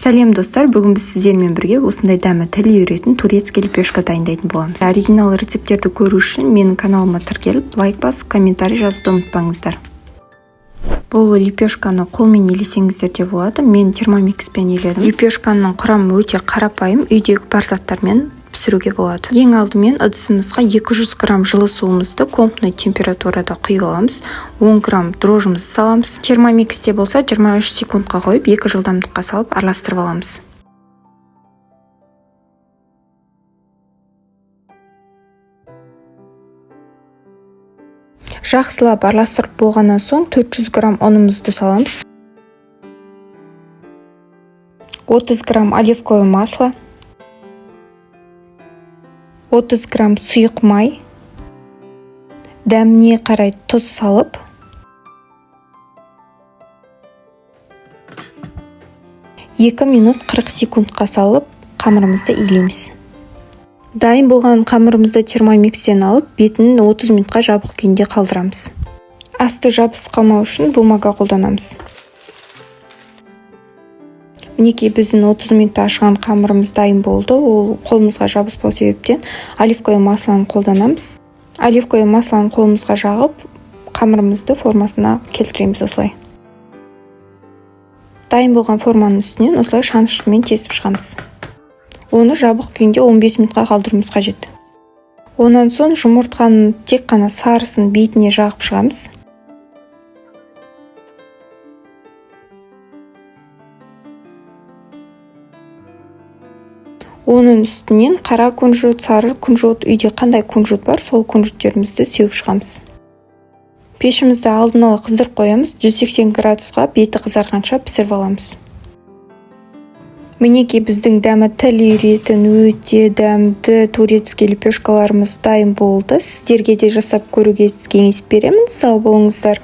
Сәлем достар, бүгін біз сіздермен бірге осындай дәмі тіл үйретін турецкий лепешка дайындайтын боламыз. Оригинал рецептерді көру үшін менің каналыма тіркеліп, лайк басып, комментарий жазуды ұмытпаңыздар. Бұл лепешканы қолмен елесеңіздер де болады. Мен термомикспен еледім. Лепешканың құрамы өте қарапайым, үйдегі бар заттармен пісіруге болады. Ең алдымен ыдысымызға 200 грамм жылы суымызды комнатный температурада құйып аламыз. 10 грамм дрожжымызды саламыз. Термомиксте болса 23 секундқа қойып 2 жылдамдыққа салып араластырып аламыз. Жақсылап араластырып болғаннан соң 400 грамм ұнымызды саламыз. 30 грамм оливковое масло, 30 грамм сұйық май, дәміне қарай тұз салып, екі минут 40 секундқа салып, қамырымызды илейміз. Дайын болған қамырымызды термомикстен алып, бетін 30 минутқа жабық күйінде қалдырамыз. Асты жабысып қалмау үшін бумага қолданамыз. Мінекей біздің 30 минутта ашқан қамырымыз дайын болды. Ол қолымызға жабыспау себептен оливковое маслоны қолданамыз. Оливковое маслоны қолымызға жағып, қамырымызды формасына келтіреміз осылай. Дайын болған форманың үстінен осылай шанышқымен тесіп шығамыз. Оны жабық күйінде 15 минутқа қалдыруымыз қажет. Онан соң жұмыртқаның тек қана сарысын бетіне жағып шығамыз. Оның үстінен қара күнжіт, сары күнжіт, үйде қандай күнжіт бар, сол күнжіттерімізді сеуіп шығамыз. Пешімізді алдын ала қыздырып қоямыз, 180 градусқа беті қызарғанша пісіріп аламыз. Мінекей біздің дәмі тіл үйретін өте дәмді турецкий лепешкаларымыз дайын болды. Сіздерге де жасап көруге кеңес беремін. Сау болыңыздар.